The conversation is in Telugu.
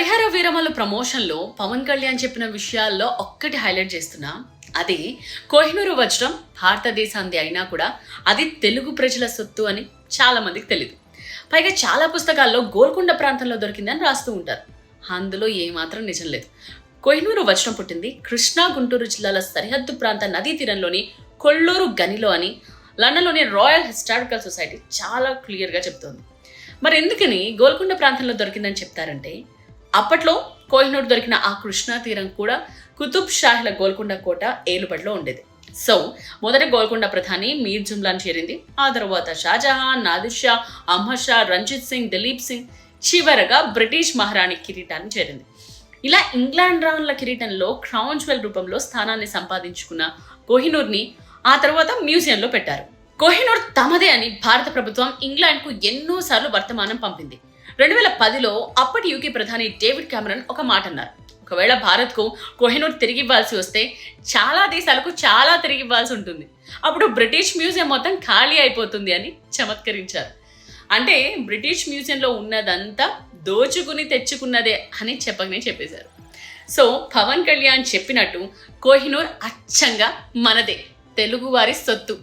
హరిహర వీరమల్లు ప్రమోషన్లో పవన్ కళ్యాణ్ చెప్పిన విషయాల్లో ఒక్కటి హైలైట్ చేస్తున్నా. అది కోహినూరు వజ్రం భారతదేశాంది అయినా కూడా అది తెలుగు ప్రజల సొత్తు అని చాలా మందికి తెలియదు. పైగా చాలా పుస్తకాల్లో గోల్కొండ ప్రాంతంలో దొరికిందని రాస్తూ ఉంటారు. అందులో ఏమాత్రం నిజం లేదు. కోహినూరు వజ్రం పుట్టింది కృష్ణా గుంటూరు జిల్లాల సరిహద్దు ప్రాంత నదీ తీరంలోని కొల్లూరు గనిలో అని లండన్లోని రాయల్ హిస్టారికల్ సొసైటీ చాలా క్లియర్గా చెప్తోంది. మరి ఎందుకని గోల్కొండ ప్రాంతంలో దొరికిందని చెప్తారంటే, అప్పట్లో కోహినూర్ దొరికిన ఆ కృష్ణా తీరం కూడా కుతుబ్ షాహీల గోల్కొండ కోట ఏలుబడిలో ఉండేది. సో మొదటి గోల్కొండ ప్రధాని మీర్ జుమ్లాన్ చేరింది. ఆ తర్వాత షాజహాన్, నాదిర్ షా, అహ్మద్ షా, రంజిత్ సింగ్, దిలీప్ సింగ్, చివరగా బ్రిటిష్ మహారాణి కిరీటాన్ని చేరింది. ఇలా ఇంగ్లాండ్ రాణుల కిరీటంలో క్రౌన్ జ్యువెల్ రూపంలో స్థానాన్ని సంపాదించుకున్న కోహినూర్ని ఆ తర్వాత మ్యూజియంలో పెట్టారు. కోహినూర్ తమదే అని భారత ప్రభుత్వం ఇంగ్లాండ్కు ఎన్నోసార్లు వర్తమానం పంపింది. 2010లో అప్పటి యూకే ప్రధాని డేవిడ్ కామెరన్ ఒక మాట అన్నారు. ఒకవేళ భారత్కు కోహినూర్ తిరిగి ఇవ్వాల్సి వస్తే చాలా దేశాలకు చాలా తిరిగి ఇవ్వాల్సి ఉంటుంది. అప్పుడు బ్రిటిష్ మ్యూజియం మొత్తం ఖాళీ అయిపోతుంది అని చమత్కరించారు. అంటే బ్రిటిష్ మ్యూజియంలో ఉన్నదంతా దోచుకుని తెచ్చుకున్నదే అని చెప్పేశారు. సో పవన్ కళ్యాణ్ చెప్పినట్టు కోహినూర్ అచ్చంగా మనదే, తెలుగువారి సొత్తు.